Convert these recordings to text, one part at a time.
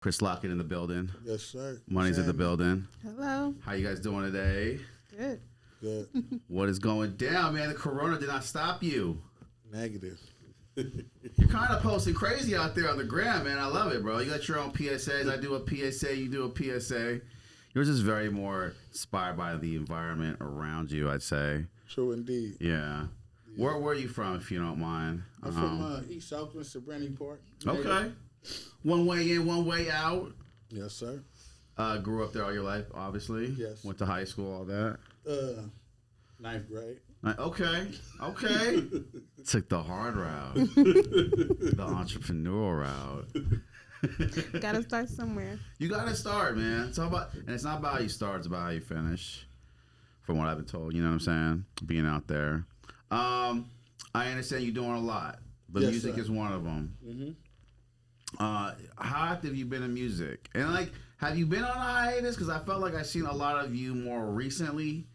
Chris Lockett in the building. Yes, sir. Monee's in the building. Hello. How you guys doing today? Good. Good. What is going down, man? The corona did not stop you. Negative. You're kind of posting crazy out there on the gram, man. I love it, bro. You got your own PSAs. I do a PSA. You do a PSA. Yours is very more inspired by the environment around you, I'd say. True indeed. Yeah. Where were you from, if you don't mind? I'm from East Oakland, Serenity Park. Okay. One way in, one way out. Yes, sir. Grew up there all your life, obviously. Yes. Went to high school, all that. Ninth grade. Okay. Took the hard route. The entrepreneurial route. Gotta start somewhere. You gotta start, man. It's all about, and it's not about how you start, it's about how you finish. From what I've been told, you know what I'm saying? Being out there. I understand you're doing a lot, but Yes, music sir. is one of them. Mm-hmm. How active have you been in music? And like, have you been on a hiatus? Because I felt like I've seen a lot of you more recently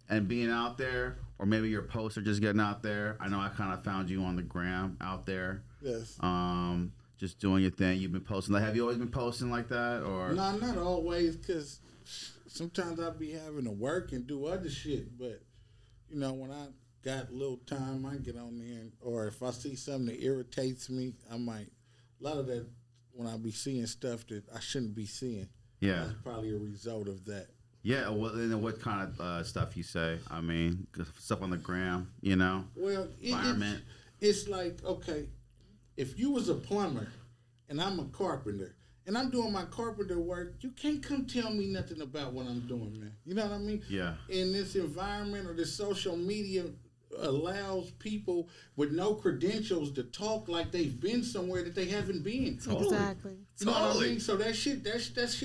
and being out there, or maybe your posts are just getting out there. I know I kind of found you on the gram out there. Yes. Just doing your thing. You've been posting. Like, have you always been posting like that, or? No, not always, because sometimes I be having to work and do other shit. But, you know, when I got a little time, I get on there. Or if I see something that irritates me, I might. A lot of that, when I be seeing stuff that I shouldn't be seeing, Yeah. that's probably a result of that. Yeah. Well, and what kind of stuff you say? I mean, stuff on the gram, you know? Well, Environment. it's like, okay, if you was a plumber and I'm a carpenter and I'm doing my carpenter work, you can't come tell me nothing about what I'm doing, man. You know what I mean? Yeah. In this environment or this social media allows people with no credentials to talk like they've been somewhere that they haven't been. Exactly. You know what I mean? So that shit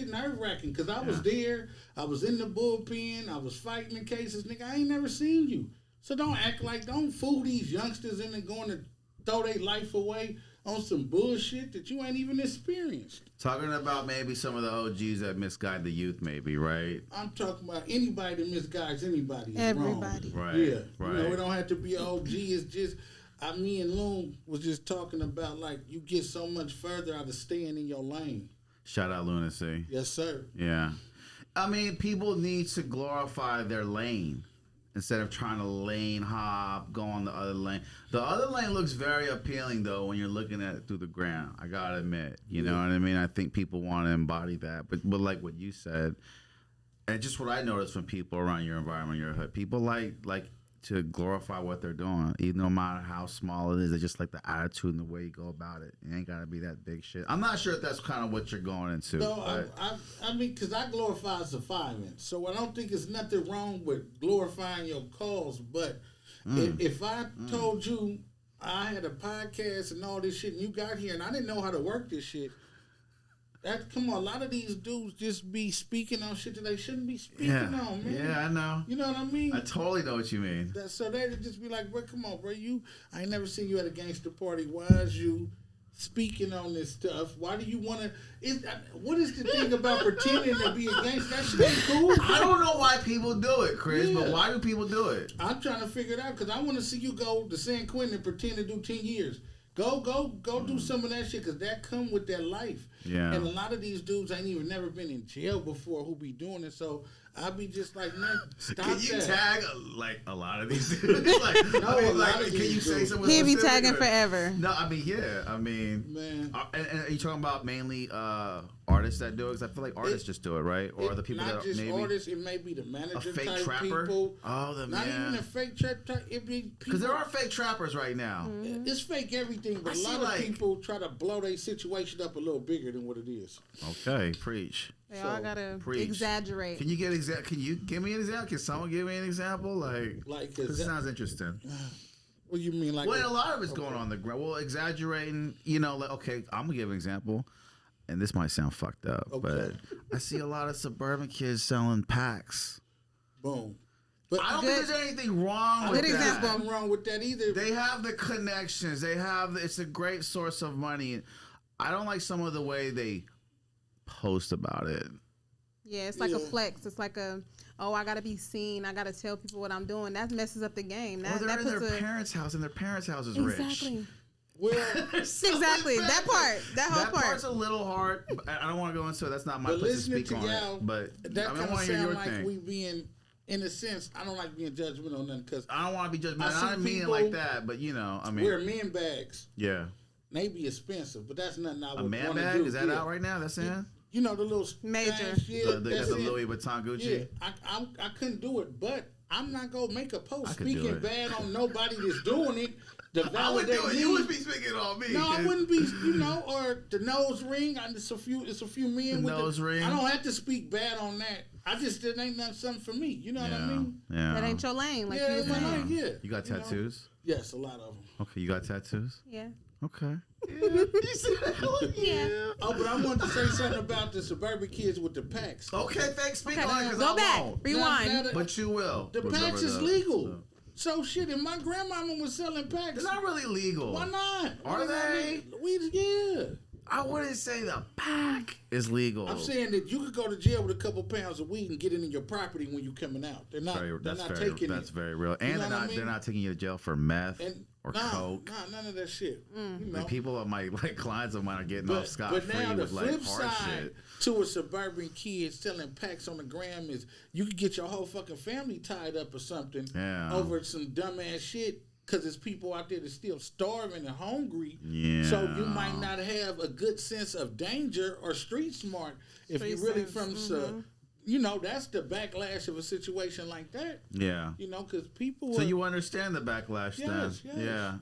nerve-wracking, because I was there, I was in the bullpen, I was fighting the cases. Nigga, I ain't never seen you. So don't don't fool these youngsters into going to throw their life away on some bullshit that you ain't even experienced. Talking about maybe some of the OGs that misguide the youth, maybe, right? I'm talking about anybody that misguides anybody is Everybody. wrong. Right. Yeah. Right. You know, it don't have to be an OG. It's just, me and Loon was just talking about, like, you get so much further out of staying in your lane. Shout out Lunacy. Yes, sir. Yeah. I mean, people need to glorify their lane instead of trying to lane hop, go on the other lane. The other lane looks very appealing, though, when you're looking at it through the ground. I gotta admit, you know what I mean? I think people want to embody that. But like what you said, and just what I noticed from people around your environment, your hood, people like to glorify what they're doing, even no matter how small it is. They just like the attitude and the way you go about it. It ain't gotta be that big shit. I'm not sure if that's kind of what you're going into. No, I mean, because I glorify as a fireman, so I don't think there's nothing wrong with glorifying your cause. But if I told you I had a podcast and all this shit, and you got here and I didn't know how to work this shit, come on, a lot of these dudes just be speaking on shit that they shouldn't be speaking on, man. Yeah, I know. You know what I mean? I totally know what you mean. So they'd just be like, bro, come on, bro. I ain't never seen you at a gangster party. Why is you speaking on this stuff? Why do you want to? What is the thing about pretending to be a gangster? That shit ain't cool. I don't know why people do it, Chris, Yeah. but why do people do it? I'm trying to figure it out, because I want to see you go to San Quentin and pretend to do 10 years. Go do some of that shit, because that come with that life. Yeah. And a lot of these dudes ain't even never been in jail before who be doing it. So I be just like, man, stop Can you that. tag like a lot of these dudes? Like, No, a lot of can you these say dudes. someone He'll be specific, tagging or- forever. No, I mean, yeah. I mean, Man. And are you talking about mainly artists that do it? Because I feel like artists just do it, right? Or the people not that just maybe artists, it may be the manager a fake type trapper. people. Oh, Not even a fake trap type. It be people. because there are fake trappers right now. It's fake everything, but I a lot see, of like- people try to blow their situation up a little bigger than what it is. Okay, preach. They all gotta Preach. exaggerate. Can you Can you give me an example? Can someone give me an example? Like, this sounds interesting. What do you mean, like? Well, a lot of it's going on the ground. Well, exaggerating, you know, like, okay, I'm going to give an example, and this might sound fucked up, but I see a lot of suburban kids selling packs. Boom. But I don't think there's anything wrong with Good that. example. nothing wrong with that either. They have the connections. It's a great source of money. I don't like some of the way they post about it. Yeah, it's like a flex. It's like I gotta be seen. I gotta tell people what I'm doing. That messes up the game. Or they're in their parents' house, and their parents' house is rich. Exactly. Well, Exactly. That part. That whole That part. part's a little hard. I don't want to go into it. That's not my but place to listening speak to on y'all, it. But that I kind of want to hear sound your like thing. we being, in a sense, I don't like being judgmental on nothing because I don't want to be judgmental. I see I didn't mean it people like that, but I mean, wear men bags. yeah. They be expensive, but that's nothing I would A want man to bag do. is that out right now? That's in. You know the little Major. things, yeah, They got that's the it. Louis Vuitton Gucci. Yeah, I couldn't do it, but I'm not gonna make a post I could do speaking it. bad on nobody that's doing it. To I would validate do it. me. You would be speaking on me. No, I wouldn't be. Or the nose ring. It's a few men with nose ring. I don't have to speak bad on that. I just it ain't nothing something for me. You know what I mean? Yeah. That ain't your lane, like Yeah, you were it's my saying. lane, yeah. You got know? tattoos? Yes, a lot of them. Okay, you got tattoos? Yeah. Okay. Yeah. Oh, but I wanted to say something about the suburban kids with the packs. Okay, thanks. Speak Okay, on it, 'cause go I back. won't. Rewind. Now But you will. the Remember packs is that. legal. So shit, if my grandmama was selling packs, They're not really legal. why not? Are they? Yeah. I wouldn't say the pack is legal. I'm saying that you could go to jail with a couple pounds of weed and get it in your property when you're coming out. They're not. Taking that's it. very real. And know they're what I not. mean? They're not taking you to jail for meth or coke. Nah, none of that shit. You know? Like people of my clients of mine are getting off scot But free now the with like flip hard side shit. to a suburban kid selling packs on the gram is you could get your whole fucking family tied up or something over some dumbass shit. Because there's people out there that's still starving and hungry. Yeah. So you might not have a good sense of danger or street smart if you're really from that's the backlash of a situation like that. Yeah. Because people So you understand the backlash then? Yes. Yeah.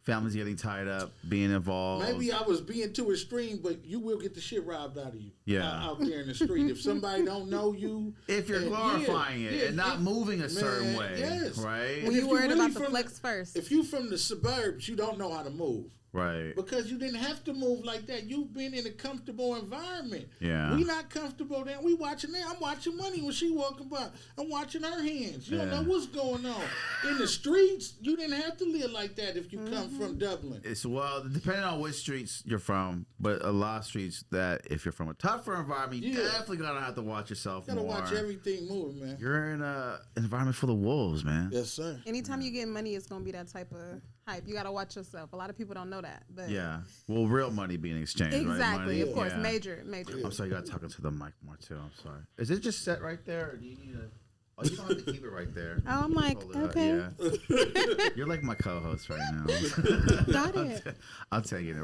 Families getting tied up, being involved. Maybe I was being too extreme, but you will get the shit robbed out of you. Yeah. Out there in the street. If somebody don't know you. If you're glorifying it and not moving a certain way. Yes. Right? When If you worried really about the from flex first. If you from the suburbs, you don't know how to move. Right. Because you didn't have to move like that. You've been in a comfortable environment. Yeah. We not comfortable then. We watching that. I'm watching Money when she walking by. I'm watching her hands. You don't know what's going on. In the streets, you didn't have to live like that if you come from Dublin. It's depending on which streets you're from, but a lot of streets that if you're from a tougher environment, you definitely gonna have to watch yourself You gotta more. watch everything moving, man. You're in an environment full of wolves, man. Yes, sir. Anytime you get money, it's gonna be that type of hype. You gotta watch yourself. A lot of people don't know that, but Yeah. Well, real money being exchanged, right? exactly, Money, of course, yeah. major. I'm sorry, you gotta talk into the mic more too. I'm sorry. Is it just set right there, or do you need a? Oh, you don't have to keep it right there. Oh, I'm like, Hold it up, okay. yeah. You're like my co-host right now. Got it. I'll take it.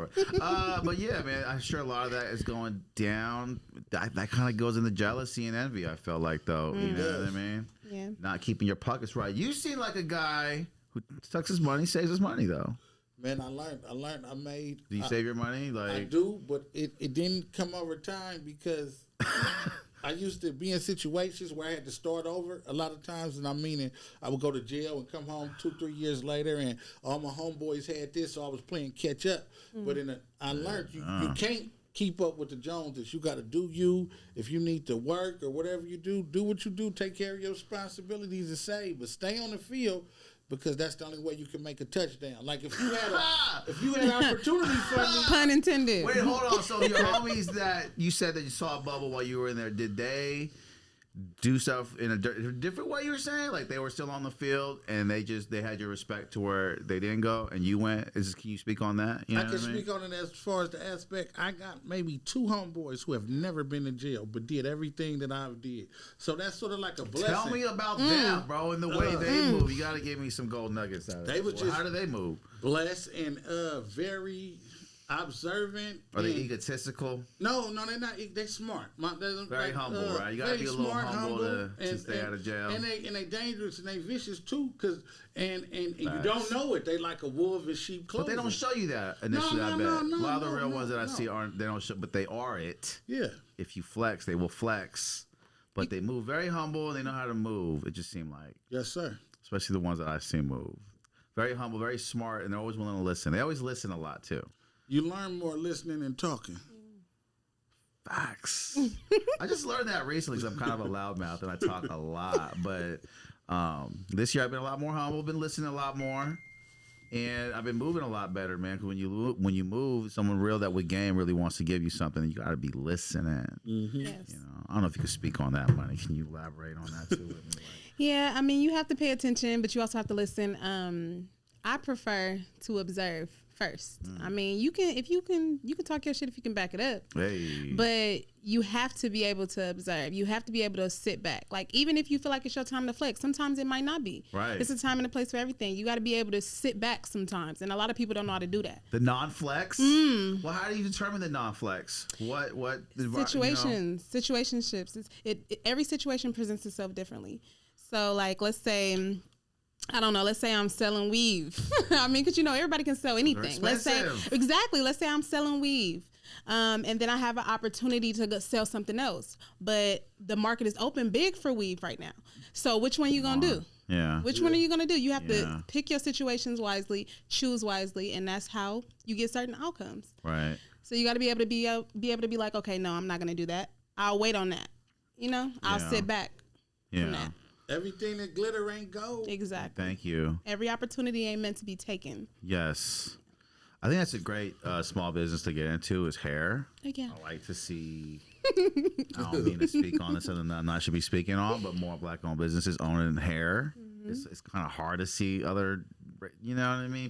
But yeah, man, I'm sure a lot of that is going down. That kind of goes into jealousy and envy. I felt like though, you know what I mean? Yeah. Not keeping your pockets right. You seem like a guy who tucks his money, saves his money though. Man, I learned. I made. Do you save your money? Like I do, but it didn't come over time because I used to be in situations where I had to start over a lot of times, and I'm meaning I would go to jail and come home 2-3 years later, and all my homeboys had this, so I was playing catch up. But I learned you can't keep up with the Joneses. You got to do you. If you need to work or whatever you do what you do. Take care of your responsibilities and save, but stay on the field. Because that's the only way you can make a touchdown. Like if you had opportunity for me. Pun intended. Wait, hold on. So your homies that you said that you saw a bubble while you were in there, did they do stuff in a different way? You were saying like they were still on the field and they had your respect to where they didn't go and you went. Can you speak on that? You know I can what mean? speak on it as far as the aspect. I got maybe 2 homeboys who have never been to jail but did everything that I've did. So that's sort of like a blessing. Tell me about them, bro, and the way they move. You got to give me some gold nuggets out of They it. was just- How do they move? Blessed and very observant. Are they and- egotistical? No, they're not. They smart. They're Very humble, right? You gotta very be a little smart, humble to stay out of jail. And they dangerous and they vicious too, cause and you don't know it. They like a wolf in sheep But clothing. they don't show you that initially. I bet no, a lot of the no, real no, ones that I no. see aren't. They don't show, but they are it. Yeah. If you flex, they will flex. But they move very humble and they know how to move. It just seemed like, Yes, sir. especially the ones that I've seen move, very humble, very smart, and they're always willing to listen. They always listen a lot too. You learn more listening than talking. Facts. I just learned that recently because I'm kind of a loudmouth and I talk a lot. But this year I've been a lot more humble, been listening a lot more, and I've been moving a lot better, man. Because when you move, someone real that with game really wants to give you something, you got to be listening. Mm-hmm. Yes. You know, I don't know if you could speak on that, Money. Can you elaborate on that too? With me? Like, Yeah, I mean, you have to pay attention, but you also have to listen. I prefer to observe first. I mean, you can talk your shit if you can back it up. Hey. But you have to be able to observe. You have to be able to sit back. Like, even if you feel like it's your time to flex, sometimes it might not be. Right. It's a time and a place for everything. You got to be able to sit back sometimes. And a lot of people don't know how to do that. The non-flex? Well, how do you determine the non-flex? What Situations, situationships. Every situation presents itself differently. So, like, let's say, I don't know, let's say I'm selling weave. I mean, because, everybody can sell anything. Let's say I'm selling weave. And then I have an opportunity to go sell something else. But the market is open big for weave right now. So which one are you going to do? Yeah. Which one are you going to do? You have to pick your situations wisely, choose wisely, and that's how you get certain outcomes. Right. So you got to be able to be like, okay, no, I'm not going to do that. I'll wait on that. I'll sit back from that. Everything that glitter ain't gold. Exactly. Thank you. Every opportunity ain't meant to be taken. Yes. I think that's a great small business to get into is hair. Yeah. I like to see, I don't mean to speak on this something that I'm not should be speaking on, but more black-owned businesses owning hair. Mm-hmm. It's kind of hard to see other,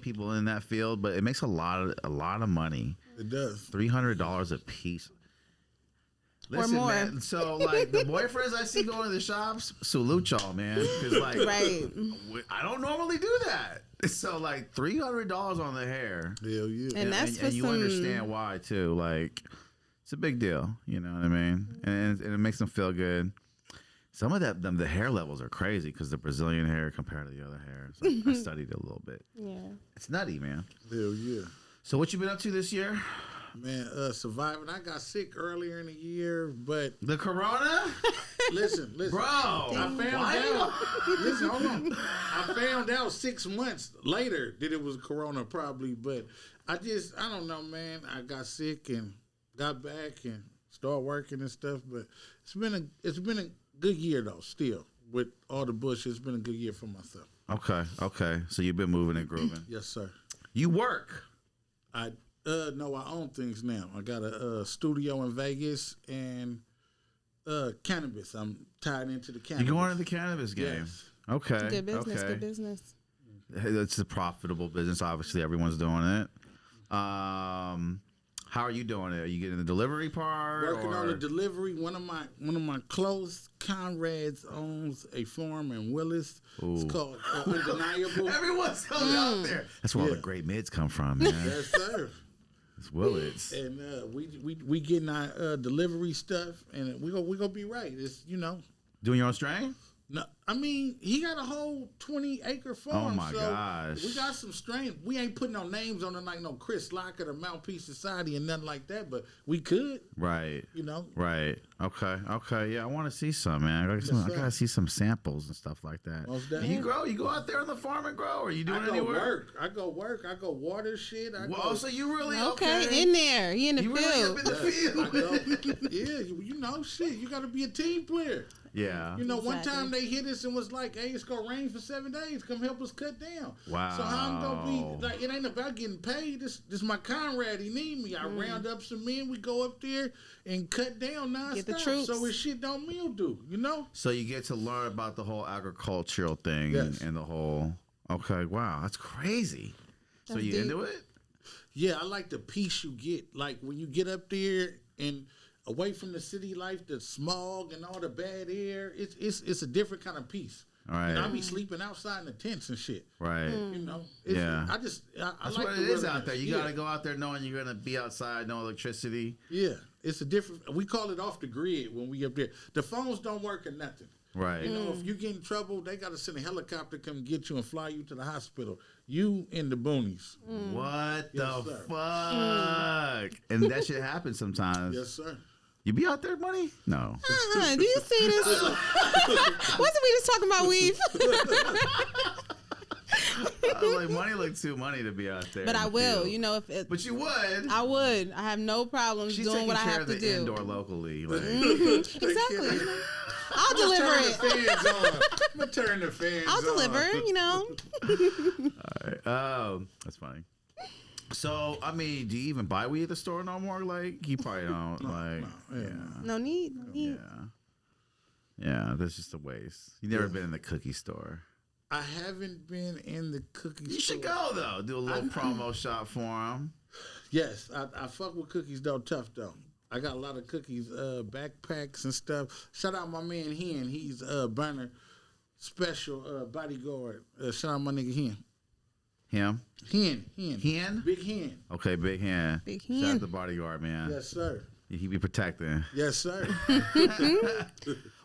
people in that field, but it makes a lot of money. It does. $300 a piece. Listen, or more. Man, so like the boyfriends I see going to the shops, salute y'all, man. Because right. I don't normally do that. So like $300 on the hair. Hell yeah. And that's for you understand why too. Like it's a big deal. You know what I mean? And it makes them feel good. Some of the hair levels are crazy because the Brazilian hair compared to the other hair. So I studied it a little bit. Yeah. It's nutty, man. Hell yeah. So what you been up to this year? Man, surviving. I got sick earlier in the year, but The corona? listen, Bro, I found out. Listen, hold on. I found out 6 months later that it was corona, probably. But I don't know, man. I got sick and got back and started working and stuff. But it's been a good year though. Still, with all the bullshit, it's been a good year for myself. Okay. So you've been moving and grooving. Yes, sir. You work. No, I own things now. I got a studio in Vegas and cannabis. I'm tied into the cannabis. You're going into the cannabis game. Yes. Okay. Good business. Okay. Good business. It's a profitable business. Obviously, everyone's doing it. How are you doing it? Are you getting the delivery part? Working on the delivery. One of my close comrades owns a farm in Willis. Ooh. It's called Undeniable. Everyone's coming out there. That's where all the great mids come from, man. Yes, sir. It's Willits. And we getting our delivery stuff, and we gonna be right. It's Doing your own strain? No, I mean he got a whole 20-acre farm. Oh my gosh. We got some strain. We ain't putting no names on it like no Chris Lockett or Mouthpiece Society and nothing like that, but we could. Right. Right. Okay. Yeah, I want to see some, man. I gotta see some samples and stuff like that. Most And you grow? You go out there on the farm and grow? Or are you doing any work? I go work. I go water shit. So you really Okay, in there. He in the you field. really up in the field. Yeah, shit. You got to be a team player. Yeah. One time they hit us and was like, "Hey, it's gonna rain for 7 days. Come help us cut down." Wow. So how I'm gonna be like? It ain't about getting paid. This my comrade. He need me. I round up some men. We go up there and cut down nonstop. Get the troops. So his shit don't mildew. So you get to learn about the whole agricultural thing and the whole. Okay. Wow, that's crazy. So That's you deep. into it? Yeah, I like the peace you get. Like when you get up there and away from the city life, the smog and all the bad air. It's a different kind of peace. All right. And I be sleeping outside in the tents and shit. Right. Yeah. I That's like what the it is wilderness. out there. You gotta go out there knowing you're gonna be outside, no electricity. Yeah, it's a different. We call it off the grid when we up there. The phones don't work or nothing. Right. If you get in trouble, they got to send a helicopter to come get you and fly you to the hospital. You in the boonies. What Yes, the sir. fuck? And that shit happens sometimes. Yes, sir. You be out there, Money? No. Do you see this? Wasn't we just talking about weave? I was like, Money look too money to be out there. But in I the will. field. But you would. I would. I have no problems She's doing taking what I care have of to the do. indoor locally. Like, Exactly. I'll deliver Turn it. the fans on. I'm gonna turn the fans I'll on. deliver. all right. Oh, that's funny. So, I mean, do you even buy weed at the store no more? Like, you probably don't. No need. Yeah, that's just a waste. You never been in the cookie store. I haven't been in the cookie store. You should go though. Do a little promo shot for him. Yes, I fuck with cookies though. Tough though. I got a lot of cookies, backpacks and stuff. Shout out my man Hen. He's Burner special bodyguard. Shout out my nigga Hen. Him? Hen. Hen? Big Hen. Okay, big hand. Big Shout out hand. the bodyguard, man. Yes, sir. He be protecting. Yes, sir.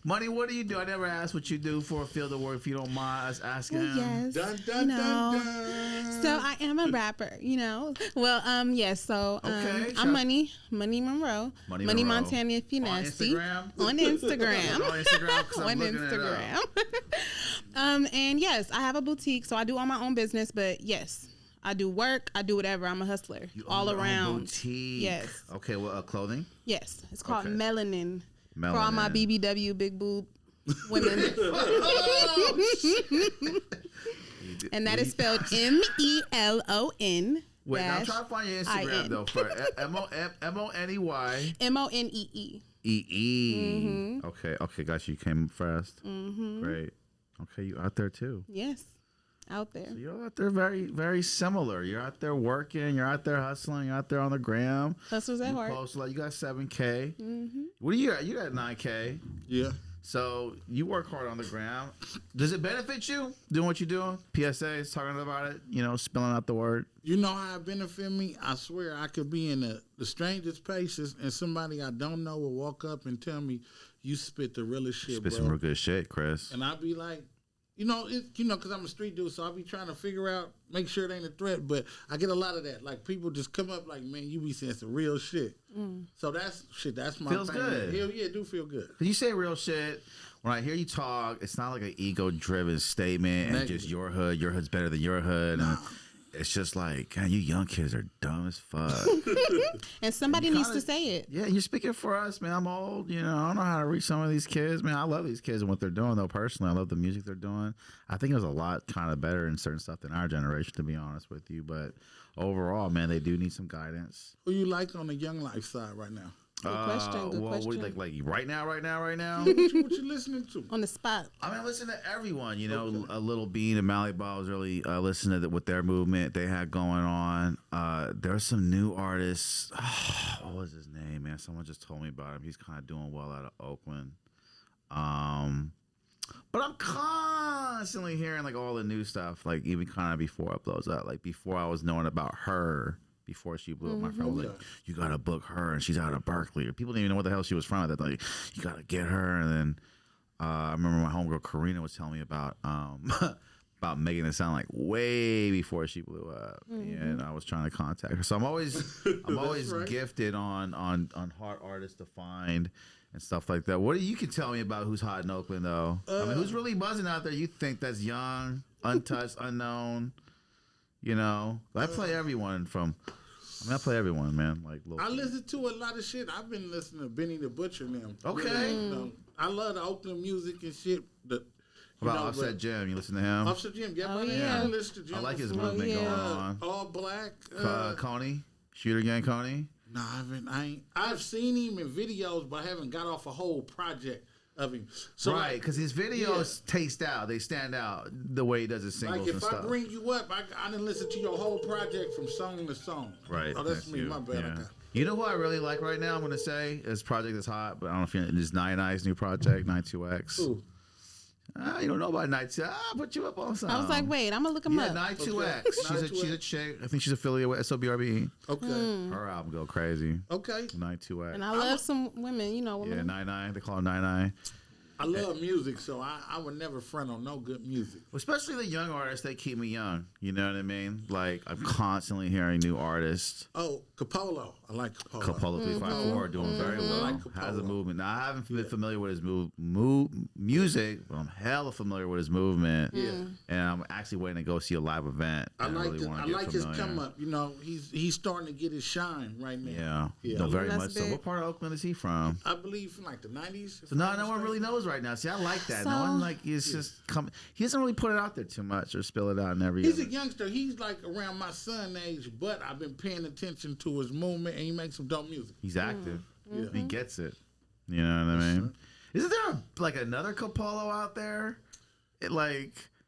Money, what do you do? I never asked what you do for a field of work. If you don't mind us asking. Well, yes. Dun, dun, you know. dun, dun. So I am a rapper, you know. Well, yes. So Okay, I'm Monee Monroe. Monee Money Monroe. Montana if you On nasty. Instagram? On Instagram. On Instagram, 'cause I'm On looking it up. Instagram. And yes, I have a boutique, so I do all my own business. But yes, I do work. I do whatever. I'm a hustler You all own your own around. boutique. Yes. Okay, well, clothing? Yes, it's called Okay. Melanin. For all my Melanin. BBW big boob women. And that is spelled MELON. Wait, now I'm trying to find your Instagram, though. For MONEY. MONEE. EE. Okay, got you. You came fast. Great. Okay, you out there too. Yes, out there. So you're out there very, very similar. You're out there working. You're out there hustling. You're out there on the gram. Hustlers at You heart. post like you got 7K. What do you got? You got 9K. Yeah. So you work hard on the gram. Does it benefit you doing what you're doing? PSAs talking about it. You know, spilling out the word. You know how it benefit me? I swear I could be in the strangest places and somebody I don't know will walk up and tell me, you spit the realest shit, Spit bro. some real good shit, Chris. And I'd be like, because I'm a street dude, so I'll be trying to figure out, make sure it ain't a threat. But I get a lot of that. Like, people just come up like, man, you be saying some real shit. So that's my Feels thing. good. Hell yeah, it do feel good. Cause you say real shit. When I hear you talk, it's not like an ego-driven statement and Negative. just your hood's better than your hood. And it's just like, God, you young kids are dumb as fuck. And somebody You needs kinda- to say it. Yeah, you're speaking for us, man. I'm old, I don't know how to reach some of these kids, man. I love these kids and what they're doing, though, personally. I love the music they're doing. I think it was a lot kind of better in certain stuff than our generation, to be honest with you. But overall, man, they do need some guidance. Who you like on the Young Life side right now? Good question. Good What question. do you like right now? what you listening to? On the spot. I mean, I listen to everyone. A Little Bean and Mally Ball was really listening to what their movement they had going on. There's some new artists. What was his name, man? Someone just told me about him. He's kind of doing well out of Oakland. But I'm constantly hearing like all the new stuff, like even kind of before it blows up. Like before I was knowing about her. Before she blew up, my friend was like, you got to book her, and she's out of Berkeley. People didn't even know what the hell she was from. They're like, you got to get her. And then I remember my homegirl Karina was telling me about about making it sound like way before she blew up. And I was trying to contact her. So I'm always right. gifted on hot artists to find and stuff like that. What do you can tell me about who's hot in Oakland, though? I mean, who's really buzzing out there you think that's young, untouched, unknown? I play everyone I play everyone, man. Like, I listen to a lot of shit. I've been listening to Benny the Butcher now. Okay. I love the Oakland music and shit. How about Offset Jim? You listen to him? Offset Jim. Yeah, Oh, man. yeah. I listen to Jim. I like his before. movement yeah. going on. All Black. Coney, Shooter Gang Coney. No, I've seen him in videos, but I haven't got off a whole project of him. So Right, because his videos taste out. They stand out the way he does his singles like and if stuff. I bring you up, I didn't listen to your whole project from song to song. Right. Oh, that's me. you. My bad. Yeah. Okay. You know who I really like right now? I'm gonna say his project is hot, but I don't know if you know this 99's new project, 92X. Ooh. You don't know about 92. I'll put you up on something. I was like, wait, I'm gonna look him Yeah, up. 92X. Okay. She's a chick. I think she's affiliated with SOBRB. Okay. Her album go crazy. Okay. 92X. And I love some women, women. Yeah, 99. They call her 99. I love music, so I would never front on no good music. Especially the young artists, they keep me young. You know what I mean? Like, I'm constantly hearing new artists. Oh, Capolo. I like Capolo. Capolo 354 doing very well. like Has a Capolo. movement. Now, I haven't been familiar with his music, but I'm hella familiar with his movement. Yeah. And I'm actually waiting to go see a live event. I and like really wanna I get like his familiar. come up. He's starting to get his shine right now. Yeah. Yeah. No, very That's much so. big. What part of Oakland is he from? I believe from like the 90s. So no one really knows right now. See, I like that. No So- one like is just come. He doesn't really put it out there too much or spill it out in every. He's other- a youngster. He's like around my son age, but I've been paying attention to his movement, and he makes some dope music. He's active. Yeah. He gets it. You know what I mean? Isn't there like another Capolo out there?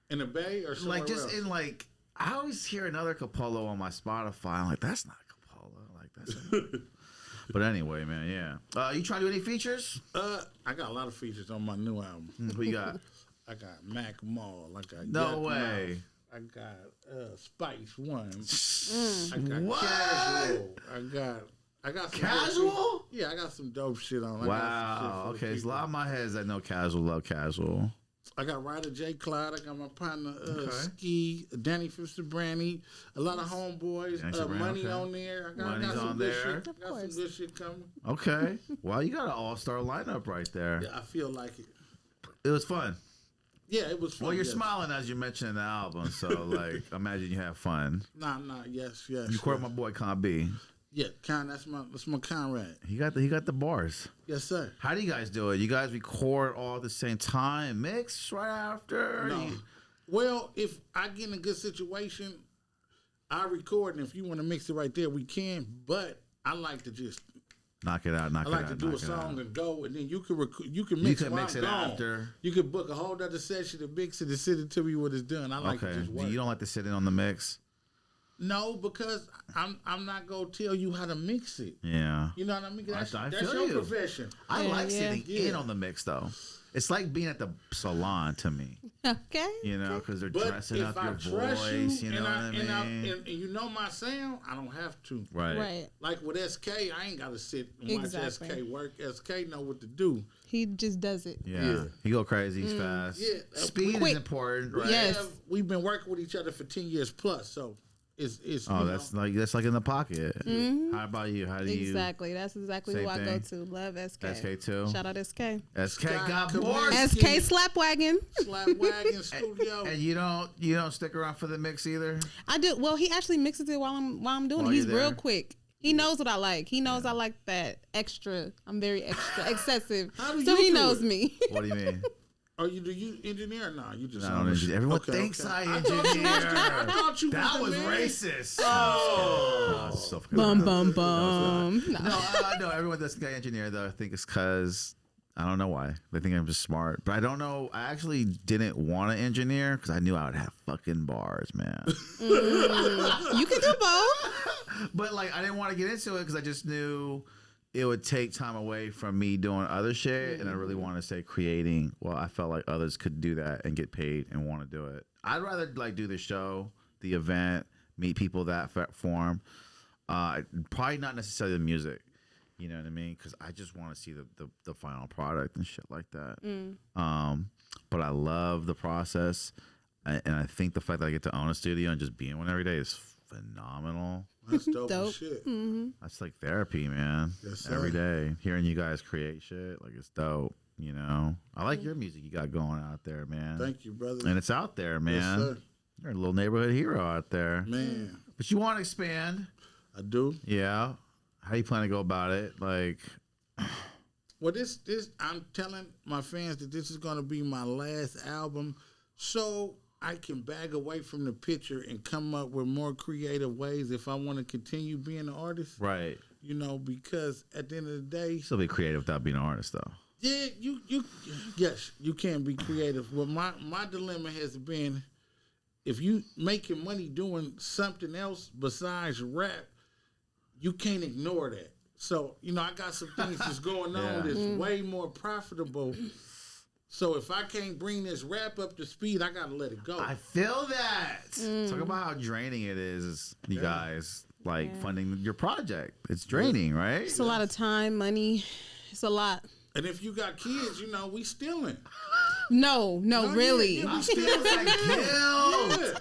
In the Bay or somewhere Like just else? in like, I always hear another Capolo on my Spotify. I'm like, that's not Capolo. Like that's. But anyway, man, yeah. You trying to do any features? I got a lot of features on my new album. Who you got? I got Mac Mall. I got No Yuck way. Mouth. I got Spice One. Mm. I got What? Casual. I got some Casual? Yeah, I got some dope shit on. I got some Wow. shit for the Okay, there's a people. lot of my heads that know Casual love Casual. I got Ryder J. Clyde. I got my partner Okay. Ski, Danny Brandy, a lot of homeboys. Danny Fitzgerald, Money okay. on there. I Money's got some on good there. shit. Of Got some course. good shit coming. Okay. Well, you got an all-star lineup right there. Yeah, I feel like it. It was fun. Yeah, it was fun. Well, you're yes. smiling as you mentioned the album, so like, imagine you have fun. Nah, yes. You recorded my boy Con B. Yeah, that's my Conrad. He got the bars. Yes, sir. How do you guys do it? You guys record all at the same time, mix right after? No. Well, if I get in a good situation, I record, and if you want to mix it right there, we can. But I like to just Knock it out. I like to do a song and go, and then you can mix. You can mix while it I'm gone. after. You could book a whole other session to mix it and send it to me when it's done. I like to Okay. just work. You don't like to sit in on the mix? No, because I'm not gonna tell you how to mix it. Yeah. You know what I mean? That's, I that's feel your you. profession. I Yeah, like yeah. sitting in on the mix though. It's like being at the salon to me, Okay. you know, because they're But dressing if up I your trust voice. you, You know and what I mean? and you know my sound, I don't have to. Right. Right. Like with SK, I ain't gotta sit and watch Exactly. SK work. SK know what to do. He just does it. Yeah. Yeah. He go crazy. He's fast. Yeah. Speed Quick. is important, right? Yes. We've been working with each other for 10 years plus, so it's Oh, you that's know, like in the pocket. How about you? How do you? Exactly. That's exactly Same who I go thing? to. Love SK. SK too. Shout out SK. SK Scott got Kaminsky. more. SK Slapwagon. slap wagon studio. And you don't stick around for the mix either. I do. Well, he actually mixes it while I'm doing While it. He's you're real there? quick. He knows what I like. He knows I like that extra. I'm very extra, excessive. How do So you he do knows it? me. What do you mean? Do you engineer or not? You just I don't engineer. Everyone thinks I engineer. I thought you That was was the man. racist. Oh, that's so fucking Bum racist. bum bum. No, I know everyone that's guy engineer though. I think it's because I don't know why. They think I'm just smart, but I don't know. I actually didn't want to engineer because I knew I would have fucking bars, man. You can do both. But like, I didn't want to get into it because I just knew it would take time away from me doing other shit, and I really wanted to stay creating. Well, I felt like others could do that and get paid and want to do it. I'd rather like do the show, the event, meet people that form. Probably not necessarily the music. You know what I mean? Because I just want to see the final product and shit like that. But I love the process, and I think the fact that I get to own a studio and just be in one every day is phenomenal. That's dope, Dope. as shit. That's like therapy, man. Yes, sir. Every day, hearing you guys create shit, like it's dope. You know, I like your music you got going out there, man. Thank you, brother. And it's out there, man. sir. You're a little neighborhood hero out there. Man, But you want to expand, I do. yeah? How you plan to go about it? Like, Well, this I'm telling my fans that this is gonna be my last album, so I can bag away from the picture and come up with more creative ways if I want to continue being an artist. right? You know, because at the end of the day, Still be creative without being an artist, though. yeah, yes, you can be creative. Well, my dilemma has been, if you making money doing something else besides rap, you can't ignore that. So, you know, I got some things that's going on Yeah. that's way more profitable. So if I can't bring this rap up to speed, I gotta let it go. I feel that. Talk about how draining it is, you guys. Like funding your project, it's draining, right? It's a lot of time, money. It's a lot. And if you got kids, you know, we stealing. No, really. yeah, I'm still like, guilt. Yeah.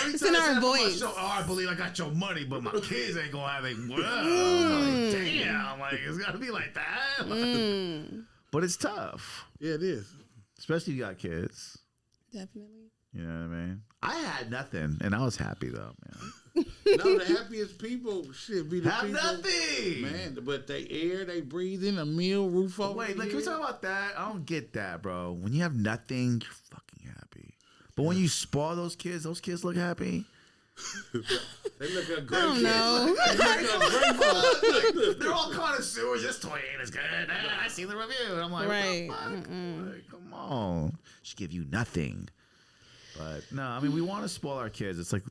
Every It's time in I our say on my voice. show, I believe I got your money, but my kids ain't gonna have it. Well, I'm like, damn, like it's gotta be like that. Like, but it's tough, Yeah, it is. especially if you got kids. Definitely. You know what I mean? I had nothing, and I was happy though, man. No, the happiest people should be the Have people. nothing, Man, but they air, they breathing, a meal, roof over. Wait, their like, can we head. talk about that? I don't get that, bro. When you have nothing, you're fucking happy. But when you spoil those kids look happy. They look a great I don't kid. know. They're all connoisseurs. This toy ain't as good. I see the review. And I'm like, Right. what the fuck? Like, come on. Should give you nothing. But no, I mean, we want to spoil our kids. It's like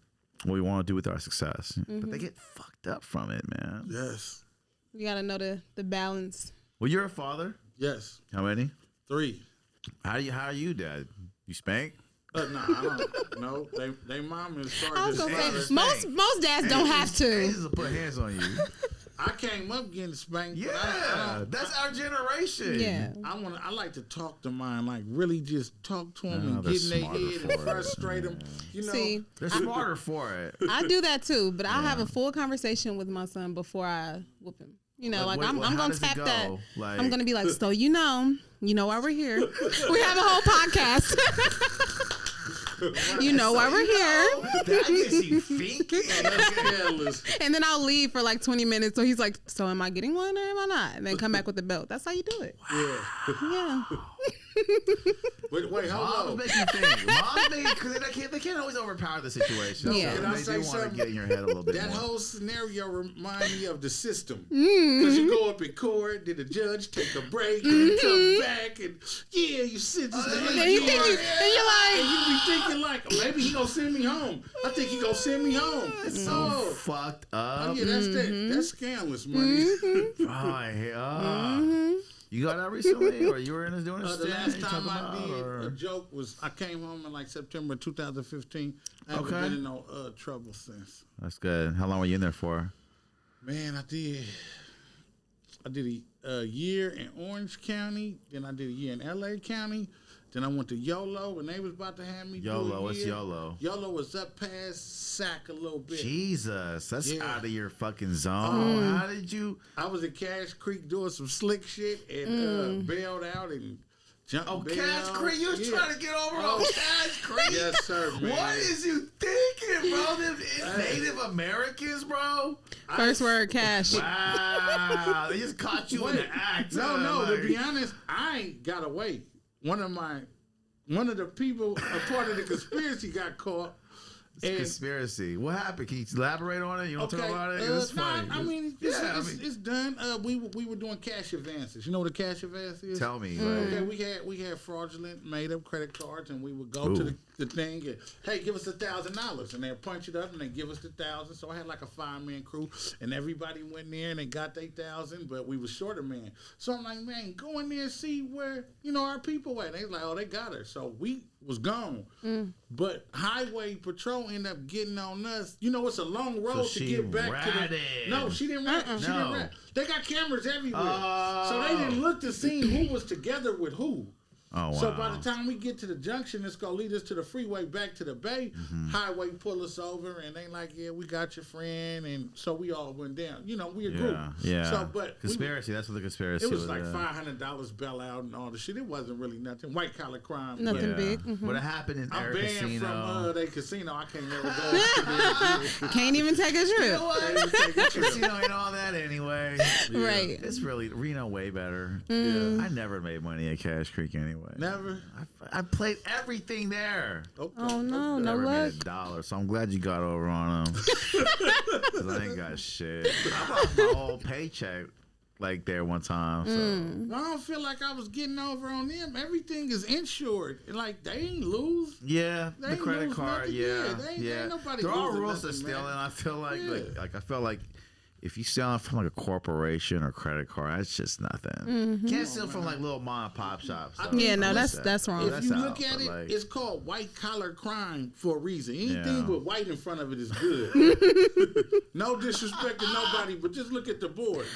what we want to do with our success, but they get fucked up from it, man. Yes. You gotta know the balance. Well, you're a father. Yes. How many? 3. How are you, Dad? You spank? No, I don't. No, they mom is I was started. gonna say most dads don't have They to. just put hands on you. I came up getting spanked. Yeah, I that's our generation. Yeah. I like to talk to mine, like really just talk to them No, and they're get in their smarter head for and it. frustrate them. You know, See, They're smarter for it. I do that too, but I have a full conversation with my son before I whoop him. You know, like I'm how gonna does it tap go? that. Like, I'm gonna be like, so you know why we're here. We have a whole podcast. You know why we're here. That gets you thinking. And then I'll leave for like 20 minutes. So he's like, so am I getting one or am I not? And then come back with the belt. That's how you do it. Yeah. Wait, hold Moms on. make you think. Moms make because they can't always overpower the situation. Yeah. So Can I they say do want to something? get in your head a little bit That more. whole scenario reminds me of the system. Because you go up in court, then the judge take a break, and come back, and you sit this And you think and you're like, and you be thinking like, maybe he gonna send me home. I think he gonna send me home. So fucked up. Oh, yeah, that's scandalous money. You got that recently, or you were in doing a The stint? last you time talking I about, did or- a joke was I came home in like September 2015. I haven't Okay. been in no trouble since. That's good. How long were you in there for? Man, I did a year in Orange County, then I did a year in LA County, then I went to YOLO, and they was about to have me do a YOLO, what's year. YOLO? YOLO was up past SAC a little bit. Jesus, that's Yeah. out of your fucking zone. How did you? I was in Cash Creek doing some slick shit and bailed out and jumped Oh, bail. Cash Creek, you was Yeah. trying to get over on Cash Creek? Yes, sir, man. What is you thinking, bro? Them Native Americans, bro? first word cash. Wow, they just caught you in the act. No, like- to be honest, I ain't got away. One of the people, a part of the conspiracy got caught. It's a conspiracy. What happened? Can you elaborate on it? You don't talk about it? It's funny. I mean, it's done. We were doing cash advances. You know what a cash advance is? Tell me. Okay, Like, we had fraudulent made up credit cards, and we would go to the thing and, hey, give us $1,000, and they'd punch it up and they give us the 1,000. So I had like a 5-man crew, and everybody went there and they got their 1,000, but we was short a man. So I'm like, man, go in there and see where our people at. They was like, oh, they got her. So we was gone, but Highway Patrol ended up getting on us. You know, it's a long road to she get back ratted. to the. No, she didn't rat. She didn't No. rat. They got cameras everywhere, so they didn't look to see who was together with who. oh, wow. So by the time we get to the junction, it's gonna lead us to the freeway back to the bay. Highway pull us over, and they like, yeah, we got your friend, and so we all went down. You know, we a group. Yeah. So, but conspiracy. That's what the conspiracy it was like yeah. $500 bail out and all the shit. It wasn't really nothing. White collar crime. Nothing Yeah. big. What happened in I'm their banned casino? from their casino. I can't never go. Can't even take a You trip. know what? Casino ain't all that anyway. Right. It's really Reno way better. Yeah. I never made money at Cash Creek anyway. Never. I played everything there. Okay. Oh no, okay. no Never luck. made $1, so I'm glad you got over on them. Cause I ain't got shit. I lost my whole paycheck like there one time. So I don't feel like I was getting over on them. Everything is insured. Like they ain't lose. yeah, They the ain't credit lose card. nothing. Yeah, They ain't nobody there are losing rules to nothing, stealing. man. I feel like, Yeah. like I feel like if you stealing from like a corporation or credit card, that's just nothing. Can't steal from like little mom and pop shops. though. Yeah, no, Listen, that's wrong. If that's you out, look at but, it, like- it's called white collar crime for a reason. Anything Yeah. with white in front of it is good. No disrespect to nobody, but just look at the board.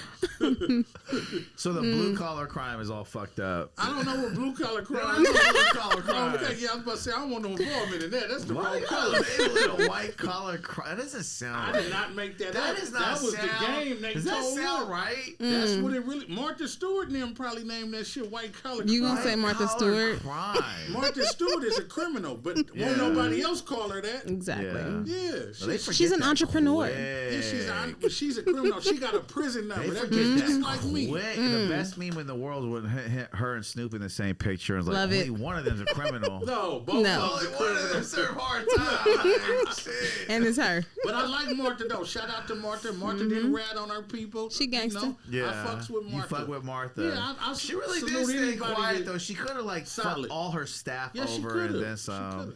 So the blue collar crime is all fucked up. I don't know what blue collar crime Blue is. collar crime. Okay, yeah, I was about to say I don't want no involvement in that. That's the Why wrong you color. label it a white collar crime? That doesn't sound. I did not make that That up. does not that was sound. the game they does that told sound us. right? That's what it really. Martha Stewart and them probably named that shit white collar. You gonna crime. say Martha Collar Stewart? crime. Martha Stewart is a criminal, but Yeah. won't nobody else call her that. Exactly. Yeah. Yeah, But they she- forget She's an that entrepreneur. quick. yeah, she's a criminal. She got a prison They number. That forget bitch that just like me. quick. The best meme in the world was her and Snoop in the same picture. And it's like Love only it. one of them's a criminal. No, both No. of Only them are one of them criminals. serve hard time. Like, shit. And it's her. But I like Martha though. Shout out to Martha. Martha didn't rat on her people. She gangsta. You know? Yeah, I fucks with Martha. You fuck with Martha. Yeah, I she really salute did stay anybody quiet that- though. She could have like Solid. fucked all her staff Yeah, she over coulda. and then She some. coulda.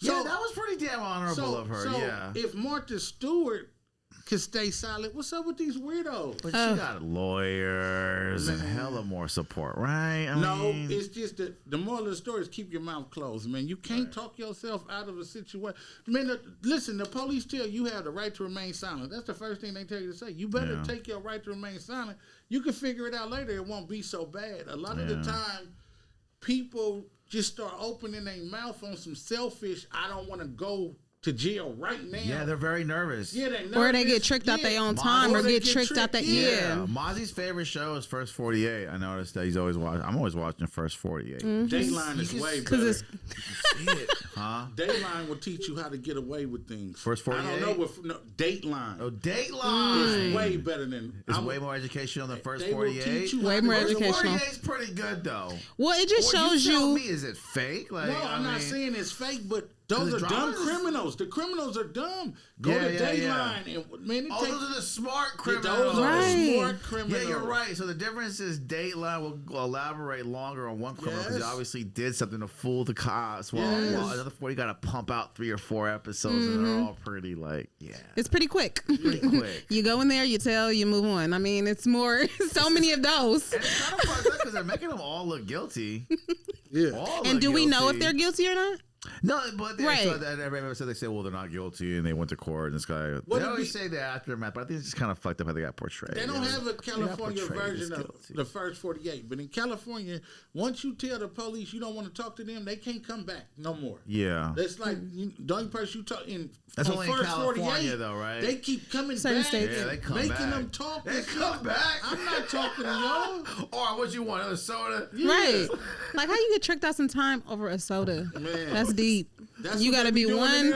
Yeah, that was pretty damn honorable of her. Yeah. If Martha Stewart could stay silent, what's up with these weirdos? But she got lawyers and hella more support, right? I mean, it's just that the moral of the story is keep your mouth closed, man. You can't talk yourself out of a situation. Man, listen, the police tell you have the right to remain silent. That's the first thing they tell you to say. You better take your right to remain silent. You can figure it out later. It won't be so bad. A lot of the time, people just start opening their mouth on some selfish, I don't want to go to jail right now. Yeah, they're very nervous. Yeah, they're nervous. Or they get tricked out their own time, or get tricked out that. Yeah. Mozzy's favorite show is First 48. I noticed that he's always watching. I'm always watching First 48. Dateline is way better. It's, Dateline will teach you how to get away with things. First 48. I don't know Dateline. Oh, Dateline is way better than. It's way more educational than First 48. Way more educational. 48 is pretty good though. Well, it just shows you. Tell me, is it fake? Like, no, I'm not saying it's fake, but those are dumb criminals. The criminals are dumb. Go to Dateline and man, those are the smart criminals. Those are the smart criminals. Yeah, you're right. So the difference is Dateline will elaborate longer on one criminal because he obviously did something to fool the cops. Well, another 40 got to pump out 3 or 4 episodes, and they're all pretty It's pretty quick. Pretty quick. You go in there, you tell, you move on. I mean, it's more so many of those. And it's kind of fucked up because they're making them all look guilty. And do we know if they're guilty or not? No, but every episode they say, well, they're not guilty, and they went to court, and this guy. They always say the aftermath, but I think it's just kind of fucked up how they got portrayed. They don't have a California version of the First 48, but in California, once you tell the police you don't want to talk to them, they can't come back no more. Yeah, that's like the only person you talk in. That's only First in California, though, right? They keep coming Certain back. States. Yeah, they come making back. them talk. They come back. I'm not talking to y'all. Or what you want, another soda? Yeah. Right. Like how you get tricked out some time over a soda. Man. That's deep. You gotta be one.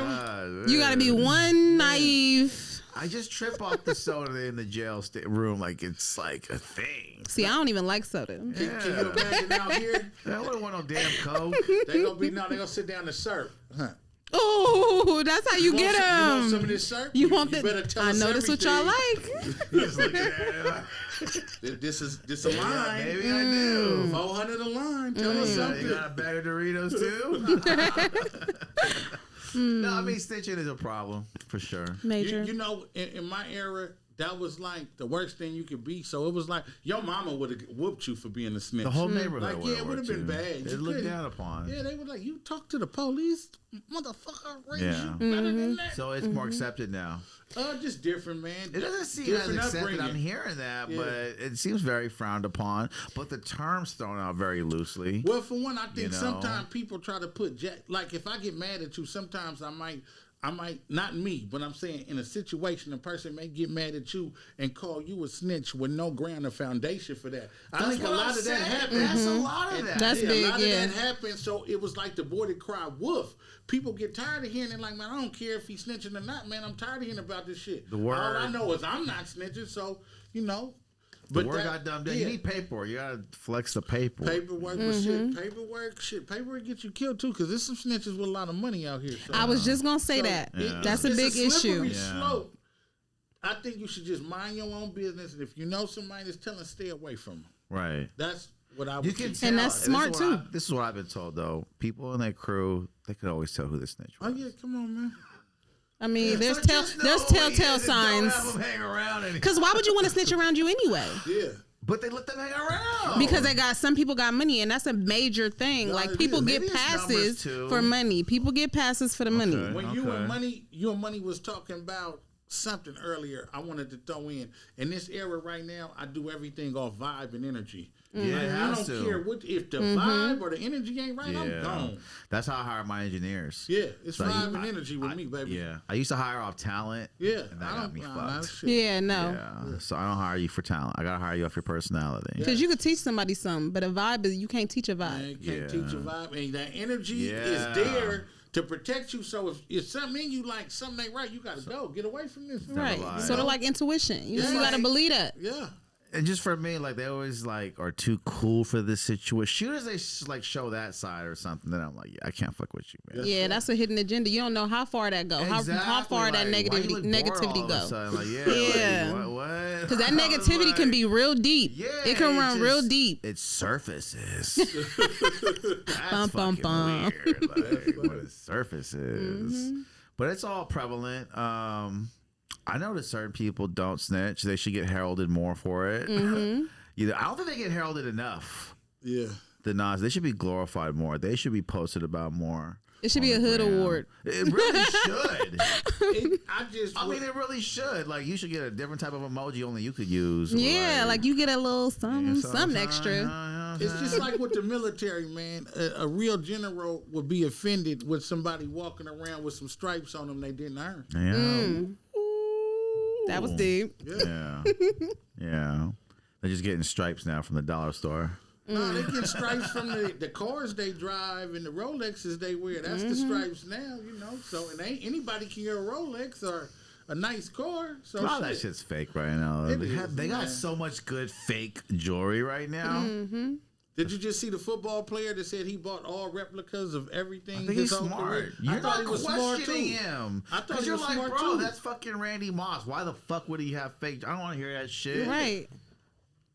You gotta be one naive. I just trip off the soda in the jail room like it's like a thing. See, I don't even like soda. Can you imagine out here? I wouldn't want no damn Coke. They gonna sit down and serve. Oh, that's how you get them. You want some of this syrup? You want the? I know that's what y'all like. Just looking at it. This a line. Yeah, maybe I do. 400 a line. Tell us something. You got a bag of Doritos too? No, I mean snitching is a problem for sure. Major. You know, in my era, that was like the worst thing you could be. So it was like your mama would have whooped you for being a snitch. The whole neighborhood. Like, yeah, it would have been bad. They looked down upon. Yeah, they were like, you talk to the police, motherfucker. Yeah. You better than that. So it's more accepted now. Just different, man. It doesn't seem as accepted. I'm hearing that, but it seems very frowned upon. But the term's thrown out very loosely. Well, for one, I think sometimes people try to put like if I get mad at you, sometimes I might, not me, but I'm saying in a situation, a person may get mad at you and call you a snitch with no ground or foundation for that. I think a lot of that happens. That's a lot of that. That's big, a lot of that happened. So it was like the boy that cried wolf. People get tired of hearing it like, man, I don't care if he's snitching or not, man. I'm tired of hearing about this shit. All I know is I'm not snitching, so, But the word got dumb down. You need paperwork. You gotta flex the paperwork. Paperwork, but paperwork gets you killed too. Because there's some snitches with a lot of money out here. So, I was just gonna say that. That's a big issue. Slope. I think you should just mind your own business, and if you know somebody that's telling, stay away from them. Right. That's what I would. You can tell. And that's smart too. This is what I've been told though. People in that crew, they could always tell who the snitch was. Oh yeah, come on, man. I mean, there's telltale signs. Because why would you want to snitch around you anyway? Yeah. But they let them hang around. Because some people got money, and that's a major thing. No, like people get passes for money. People get passes for the money. When you and Money was talking about something earlier, I wanted to throw in this era right now, I do everything off vibe and energy. Yeah, I don't care if the vibe or the energy ain't right, I'm gone. That's how I hire my engineers. Yeah, it's vibe and energy with me, baby. Yeah, I used to hire off talent. Yeah, and that got me fucked. Yeah, no. Yeah, so I don't hire you for talent. I gotta hire you off your personality. Because you could teach somebody something, but a vibe is you can't teach a vibe. Man, you can't teach a vibe, and that energy is there to protect you. So if something in you like something ain't right, you gotta go. Get away from this. Right. Sort of like intuition. You gotta believe that. Yeah. And just for me, like they always like are too cool for this situation. As soon as they like show that side or something, then I'm like, yeah, I can't fuck with you, man. Yeah, that's a hidden agenda. You don't know how far that go. Exactly. How far that negativity go. Like, yeah. Like, what? Because that negativity can be real deep. Yeah, it can run real deep. It surfaces. That's Bum, bum, fucking bum. weird. Like, what it surfaces. But it's all prevalent. I noticed certain people don't snitch. They should get heralded more for it. I don't think they get heralded enough. Yeah. The Nas, they should be glorified more. They should be posted about more. It should be a hood award. It really should. I mean, it really should. Like, you should get a different type of emoji only you could use. Yeah, like you get a little something extra. It's just like with the military, man. A real general would be offended with somebody walking around with some stripes on them they didn't earn. Yeah. That was deep. Yeah. Yeah. They're just getting stripes now from the dollar store. No, they get stripes from the cars they drive and the Rolexes they wear. That's the stripes now, you know. So it ain't anybody can get a Rolex or a nice car. So a lot of that shit's fake right now. They got so much good fake jewelry right now. Did you just see the football player that said he bought all replicas of everything? I think he's smart. I thought he was smart too. Him. I thought he you're was like, smart bro, too. that's fucking Randy Moss. Why the fuck would he have fake? I don't want to hear that shit. Right.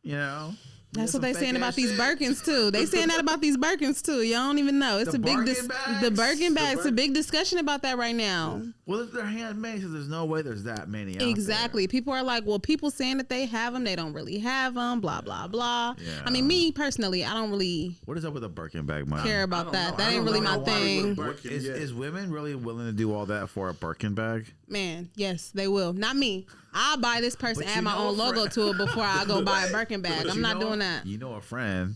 You know. That's what they saying about these Birkins too. They saying that about these Birkins too. Y'all don't even know. It's the a big the Birkin bags. It's a big discussion about that right now. Well, if they're handmade, so there's no way there's that many. Exactly. People are like, well, people saying that they have them, they don't really have them. Blah blah blah. Yeah. I mean, me personally, I don't really. What is up with a Birkin bag, man? Care about that. That ain't really my thing. Is women really willing to do all that for a Birkin bag? Man, yes, they will. Not me. I'll buy this person, add my own logo to it before I go buy a Birkin bag. I'm not doing that. You know a friend.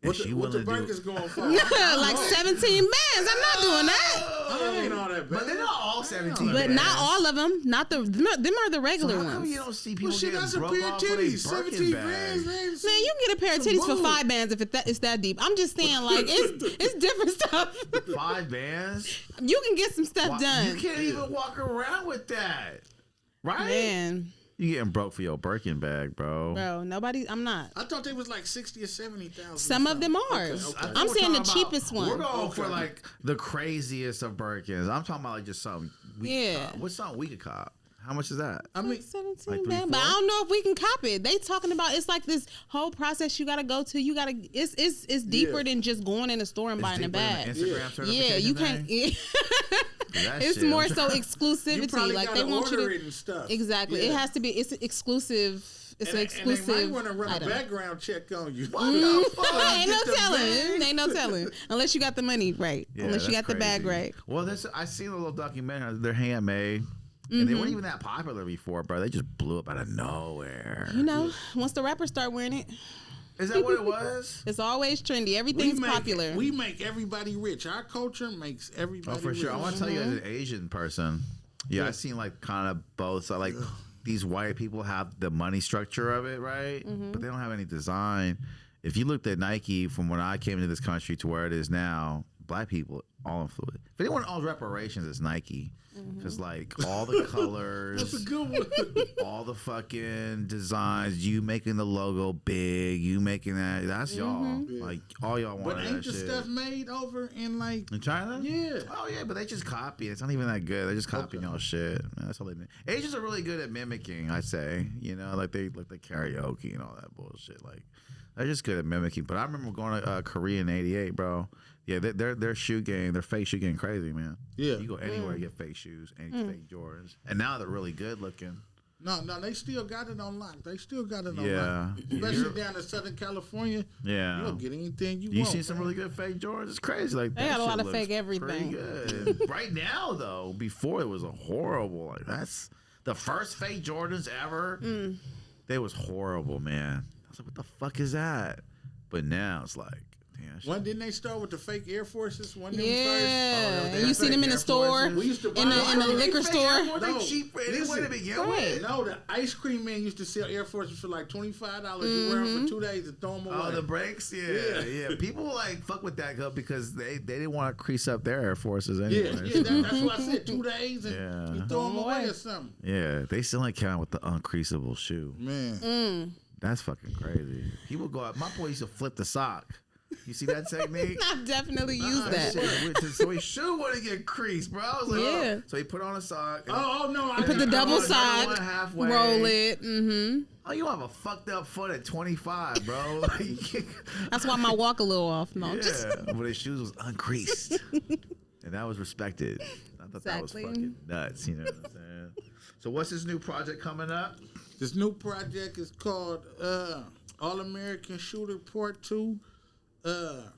What the Birkins going for? Like 17 bands. I'm not doing that. That ain't all that bad. But they're not all 17 But not all of them. Not them are the regular so how ones. come you don't see people getting broke off for titties, 17 bands, man. Man, you can get a pair of titties for 5 bands if it's that deep. I'm just saying, like, it's different stuff. 5 bands? You can get some stuff done. You can't even walk around with that. Right? Man. You getting broke for your Birkin bag, bro. Bro, I'm not. I thought they was like 60 or 70,000. Some of them are. Okay. I'm saying the cheapest one. We're going for like the craziest of Birkins. I'm talking about like just something we could cop. What's something we could cop? How much is that? I mean, 17 man, but I don't know if we can cop it. They talking about it's like this whole process you gotta go to. You gotta it's deeper than just going in a store and buying a bag. Yeah, you can't. It's more so exclusivity. Like they want you to stuff. Exactly. It has to be. It's exclusive. It's an exclusive. And they might want to run a background check on you. Ain't no telling. Ain't no telling. Unless you got the money right. Yeah, unless you got the bag right. Well, I seen a little documentary. They're handmade. And they weren't even that popular before, bro. They just blew up out of nowhere. You know, once the rappers start wearing it. Is that what it was? It's always trendy. Everything's popular. We make everybody rich. Our culture makes everybody rich. Oh, for sure. I want to tell you as an Asian person. Yeah, I've seen like kind of both. So, like these white people have the money structure of it, right? But they don't have any design. If you looked at Nike from when I came into this country to where it is now, black people all influenced. If anyone owns reparations, it's Nike. Because like all the colors, that's a good one. All the fucking designs, you making the logo big, you making that's y'all. Like all y'all want. But ain't the stuff made over in China? Yeah. Oh yeah, but they just copy it. It's not even that good. They just copying y'all shit. Man, that's all they do. Asians are really good at mimicking. I say, you know, like they karaoke and all that bullshit. Like they're just good at mimicking. But I remember going to Korea in '88, bro. Yeah, their shoe game, their fake shoe game, crazy, man. Yeah, you go anywhere, you get fake shoes and fake Jordans, and now they're really good looking. No, they still got it on lock. They still got it on lock. Especially down in Southern California. Yeah, you don't get anything you want. You see some really good fake Jordans? It's crazy. Like they got a lot of fake everything. Good. Right now, though, before it was a horrible. Like that's the first fake Jordans ever. They was horrible, man. I was like, what the fuck is that? But now it's like. When didn't they start with the fake Air Forces? First? And you see them in the store, we used to buy in the liquor store. No, cheap for anyone to begin with. No, the ice cream man used to sell Air Forces for like $25. You wear them for 2 days and throw them away. Oh, the breaks? Yeah. People like fuck with that because they didn't want to crease up their Air Forces anyway. Yeah, that's what I said. 2 days and you throw them away or something. Yeah, they still ain't count with the uncreasable shoe. Man. That's fucking crazy. People go out. My boy used to flip the sock. You see that technique? I've definitely used that. So his shoe wouldn't get creased, bro. I was like, oh. So he put on a sock. No! I put the double sock, roll it. Mm-hmm. Oh, you have a fucked up foot at 25, bro. That's why my walk a little off. No, but his shoes was uncreased, and that was respected. I thought that was fucking nuts. You know what I'm saying? So what's this new project coming up? This new project is called All American Shooter Part 2. The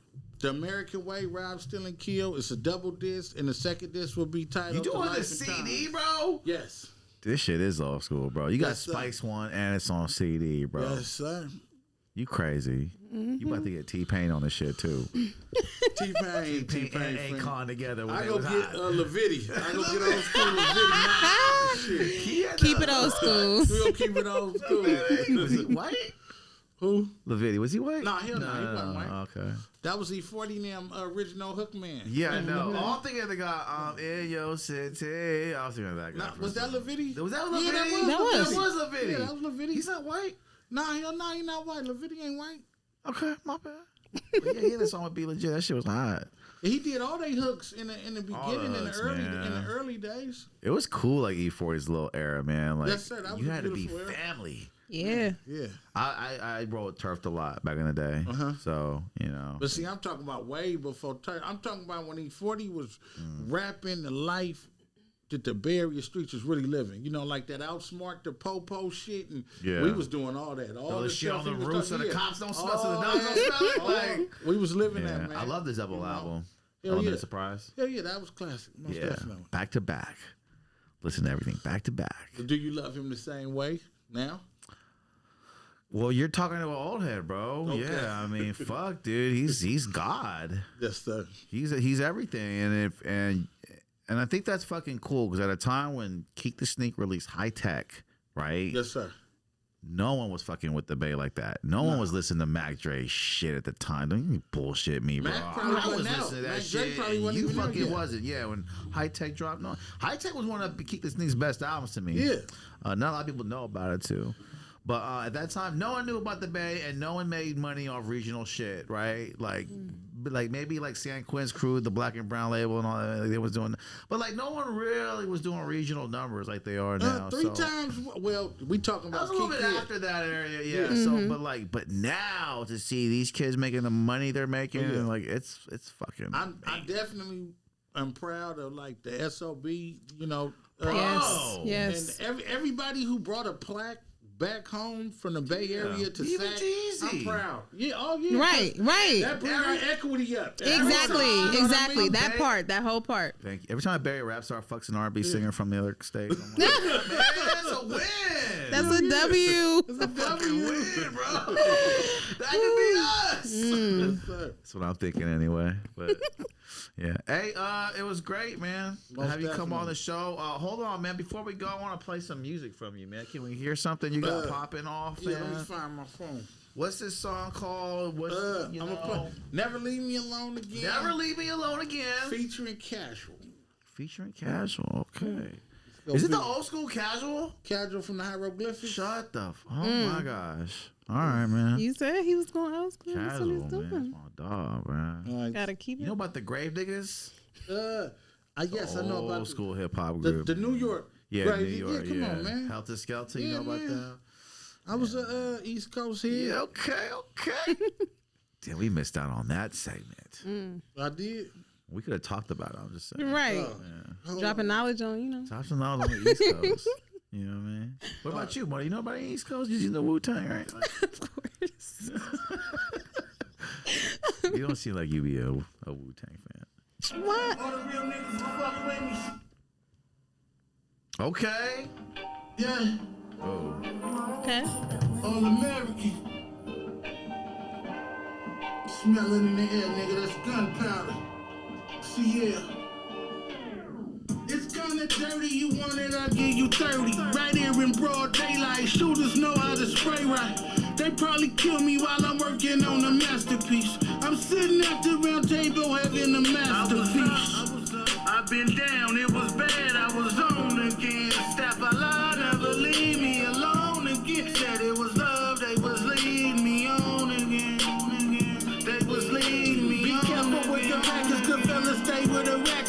American Way, Rob, Steal, and Kill. It's a double disc, and the second disc will be titled. You doing the CD, bro? Yes. This shit is old school, bro. You got Spice One, and it's on CD, bro. Yes, sir. You crazy. Mm-hmm. You about to get T-Pain on this shit, too. T-Pain and Akon together. I go get Levitti. I go get old school Levitti. Keep it old school. We gonna keep it old school. Was he white? Who? Levitti. Was he white? Nah, hell no. He wasn't white. Okay. That was E40 them original Hookman. Yeah, no. All I'm thinking of the guy in your city. I was thinking of that guy. Was that Levitti? Was that Levitti? Yeah, that was Levitti. Yeah, that was Levitti. He's not white? Nah, hell no, he's not white. Levitti ain't white. Okay, my bad. But yeah, he had that song with Be Legit. That shit was hot. He did all they hooks in the beginning, in the early days. It was cool, like E40's little era, man. Like, yes, sir. That was you had to be era. family. Yeah. I rode turfed a lot back in the day. So, you know. But see, I'm talking about way before turf. I'm talking about when E40 was rapping the life that the Bay Area streets was really living. You know, like that outsmart the po-po shit. And we was doing all that. All the shit on the roof so the cops don't smell, so the dogs don't smell it. Like, we was living that, man. I love this double album. Element of Surprise. Yeah, that was classic. Most definitely. Back to back. Listen to everything back to back. Do you love him the same way now? Well, you're talking to an old head, bro. Okay. Yeah, I mean, fuck, dude. He's God. Yes, sir. He's everything, and I think that's fucking cool because at a time when Keek the Sneak released High Tech, right? Yes, sir. No one was fucking with the Bay like that. No one was listening to Mac Dre shit at the time. Don't you bullshit me, bro. I was listening to that shit. You fucking wasn't. Yeah, when High Tech dropped, no. High Tech was one of Keek the Sneak's best albums to me. Yeah. Not a lot of people know about it too. But at that time, no one knew about the Bay, and no one made money off regional shit, right? Like maybe like San Quinn's crew, the Black and Brown label, and all that. Like they was doing, but like no one really was doing regional numbers like they are now. Three times. Well, we talking about that was a little bit after that area, yeah. So, but now to see these kids making the money they're making, like it's fucking. I definitely am proud of like the SOB, you know. Yes. And everybody who brought a plaque back home from the Bay Area to Sac, I'm proud. Yeah, Right. That brings our equity up. Exactly. That whole part. Thank you. Every time a Bay Area rap star fucks an R&B singer from the other state, I'm like, man, that's a win. That's a W. That's a fucking win, bro. That could be us. That's what I'm thinking anyway. But yeah. Hey, it was great, man. Have you come on the show? Hold on, man. Before we go, I want to play some music from you, man. Can we hear something you got popping off, man? Yeah, let me find my phone. What's this song called? What's I'm gonna play Never Leave Me Alone Again. Never Leave Me Alone Again. Featuring Casual. Featuring Casual, okay. Is it the old school Casual? Casual from the Hieroglyphics. Shut the my gosh. All right, man. You said he was going old school. Casual, that's what he's doing. man. That's my dog, man. Gotta keep it. You know about the Gravediggers? I guess I know about old school hip hop group. The New York. Yeah, New York. Come on, man. Helter Skelter, you know about that? I was East Coast here. Yeah, okay. Damn, we missed out on that segment. I did. We could have talked about it. I'm just saying. Right. Dropping knowledge on, Dropping knowledge on the East Coast. You know what I mean? What about you, buddy? You know about the East Coast? You know Wu-Tang, right? Of course. You don't seem like you be a Wu-Tang fan. What? All the real niggas fuck with me. Okay. Yeah. Oh. Okay. All American. Smell it in the air, nigga. That's gunpowder. See, yeah. It's kinda dirty, you want it, I'll give you 30. Right here in broad daylight, shooters know how to spray right. They probably kill me while I'm working on a masterpiece. I'm sitting at the round table having a masterpiece. I've been down, it was bad, I was on again. Staff a lot, never leave me alone again. Said it was love, they was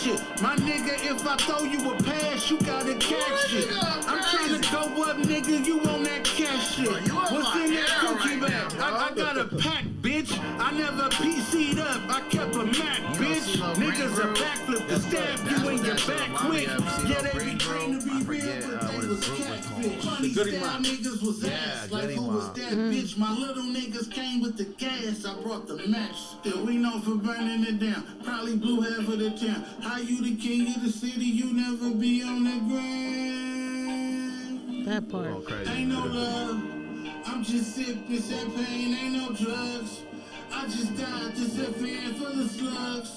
ratchet. My nigga, if I throw you a pass, you gotta catch it. I'm trying to go up, nigga, you on that cash shit. What's in that cookie bag? I got a pack, bitch. I never PC'd up, I kept a Mac, bitch. Niggas a backflip to stab you in your back quick. Yeah, they be trained to be real, but they was catfish. Funny style niggas was ass, like who was that bitch? My little niggas came with the gas, I brought the match. Still, we known for burning it down. Probably blew half of the town. How you the king of the city, you never be on the ground. That part. Ain't no love, I'm just sipping champagne, ain't no drugs. I just died to set fan full of slugs.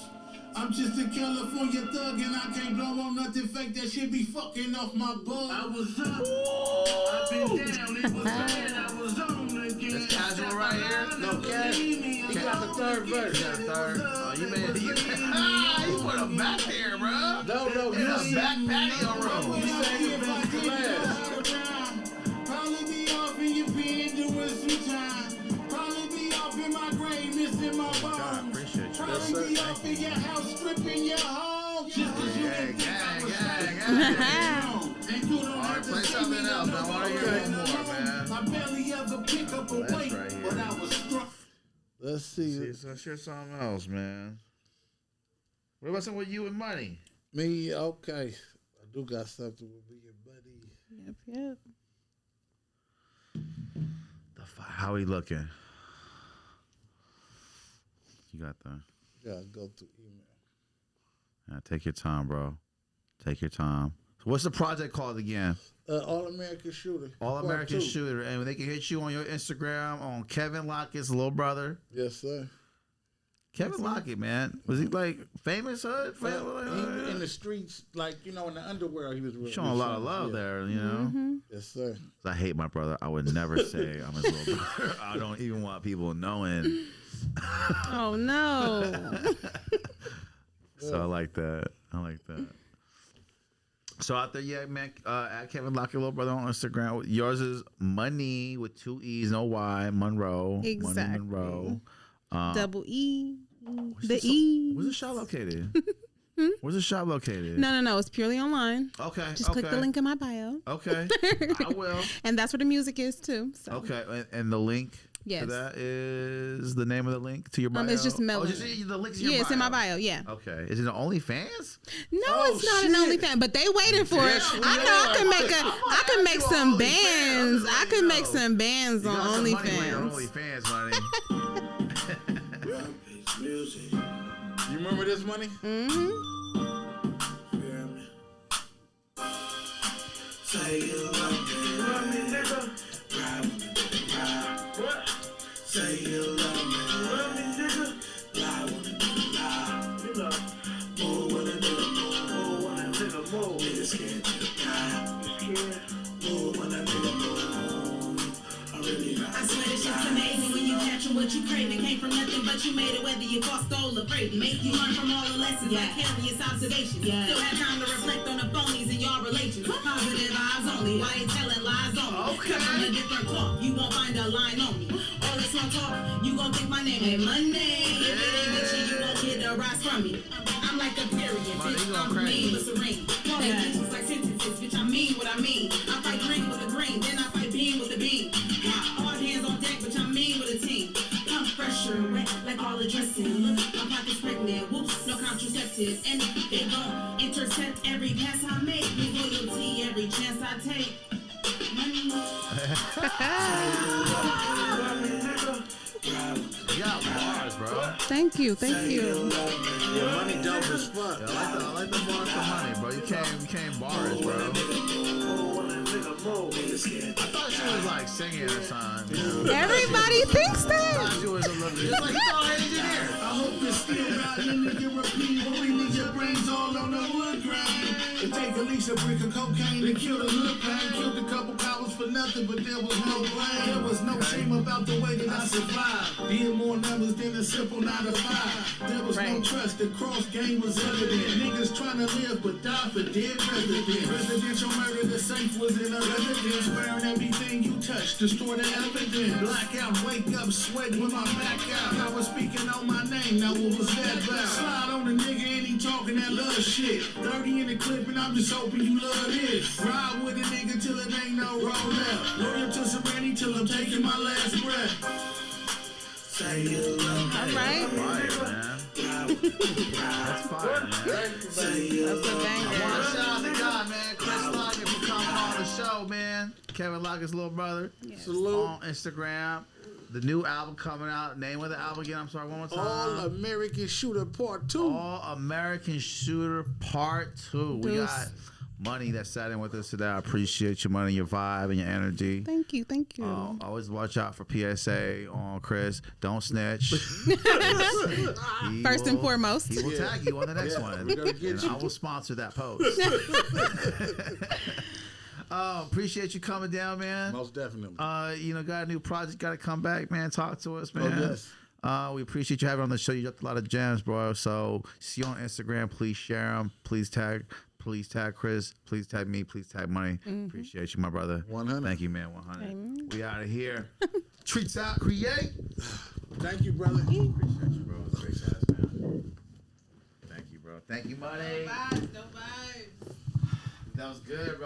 I'm just a California thug and I can't blow on nothing fake. That shit be fucking off my bug. I was up, I've been down, it was bad, I was on again. That's casual right here. No cash. He got the third verse. You got a third. Oh, you made it. You put him back there, bro. No, in a back patio room. You say you back to last. Probably be off in your pen doing some time. Probably be off in my grave missing my bones. Probably be off in your house stripping your home. Just cause you didn't think I was Alright, play something else. I want to hear more, man. I barely ever pick up a weight, but I was struck. Let's see. Let's hear something else, man. What about something with you and Money? Me, okay. I do got something with me and Buddy. Yep. How he looking? You got that? Gotta go through email. Yeah, take your time, bro. Take your time. So what's the project called again? All-American Shooter. All American Shooter. And they can hit you on your Instagram on Kevin Lockett's little brother. Yes, sir. Kevin Lockett, man. Was he like famous? He in the streets, like, you know, in the underworld, he was really showing a lot of love there, you know? Yes, sir. I hate my brother. I would never say I'm his little brother. I don't even want people knowing. Oh, no. So I like that. So out there, yeah, man, at Kevin Lockett, little brother on Instagram. Yours is Monee with 2 E's, no Y, Monroe. Exactly. Monee Monroe. Double E. Where's the shop located? Where's the shop located? No. It's purely online. Okay. Just click the link in my bio. Okay. I will. And that's where the music is, too. So. Okay. And the link to that is the name of the link to your bio? It's just Melanie. The link's in your bio. It's in my bio, yeah. Okay. Is it an OnlyFans? No, it's not an OnlyFans, but they waiting for it. I know I can make some bands. I could make some bands on OnlyFans. Money. You remember this, Money? Mm-hmm. Say you love me, nigga. Say you love me, nigga. Lie wanna do lie. You know. More wanna do more. Niggas scared to die. More wanna do more. I really like. I swear this shit's amazing when you catch what you craving. Came from nothing but you made it, whether you fought, stole, or prayed. Make you learn from all the lessons like careless observations. Still have time to reflect on the phonies in your relations. Positive vibes only. Why you telling lies on me? Okay. I'm a different cloth. You won't find a line on me. All this small talk, you gon' think my name ain't Money. If it ain't bitchy, you gon' get a rise from me. I'm like a period, bitch. I'm mean but serene. They bitches like sentences, bitch. I mean what I mean. I fight green with a green, then I fight bean with a bean. All hands on deck, bitch. I mean with a team. Pump pressure, wet like all the dressing. Look, my pocket's pregnant. Whoops, no contraceptive. And it gon' intercept every pass I make. With loyalty, every chance I take. Money. You got bars, bro. Thank you. Your Money dope as fuck. Yeah, I like the bars for Money, bro. You came bars, bro. I thought she was like singing or something. You know? Everybody thinks I that. thought she was a little just like you thought engineer. I hope it's still riding in your repeat. When we need your brains all on the wood grind. It take at least a brick of cocaine to kill the hood pain. Killed a couple cowards for nothing, but there was no blame. There was no shame about the way that I survived. Being more numbers than a simple 9 to 5. There was no trust, the cross game was evident. Niggas trying to live but die for dead presidents. Presidential murder, the safe was in a residence. Wearing everything you touch, destroy the evidence. Blackout, wake up, sweat with my back out. I was speaking on my name, now what was that about? Slide on the nigga and he talking that love shit. 30 in the clip and I'm just hoping you love this. Ride with a nigga till it ain't no roll out. Loyal to serenity till I'm taking my last breath. Say you love me. All right. Fire, man. That's fire, man. That's a banger. I want to shout out to God, man. Chris Lockett for coming on the show, man. Kevin Lockett's little brother. Yes. Salute. On Instagram. The new album coming out. Name of the album again? I'm sorry, one more time. All American Shooter Part 2. All American Shooter Part 2. We got Monee that sat in with us today. I appreciate your money, your vibe, and your energy. Thank you. Thank you. Always watch out for PSA on Chris. Don't snitch. First and foremost. He will tag you on the next one. And I will sponsor that post. Appreciate you coming down, man. Most definitely. Got a new project. Got to come back, man. Talk to us, man. Oh, yes. We appreciate you having on the show. You dropped a lot of gems, bro. So see you on Instagram. Please share them. Please tag Chris. Please tag me. Please tag Money. Appreciate you, my brother. 100. Thank you, man. 100. Amen. We out of here. Treats out. Create. Thank you, brother. Appreciate you, bro. It's great ass, man. Thank you, bro. Thank you, Money. Vibes, no vibes. That was good, bro.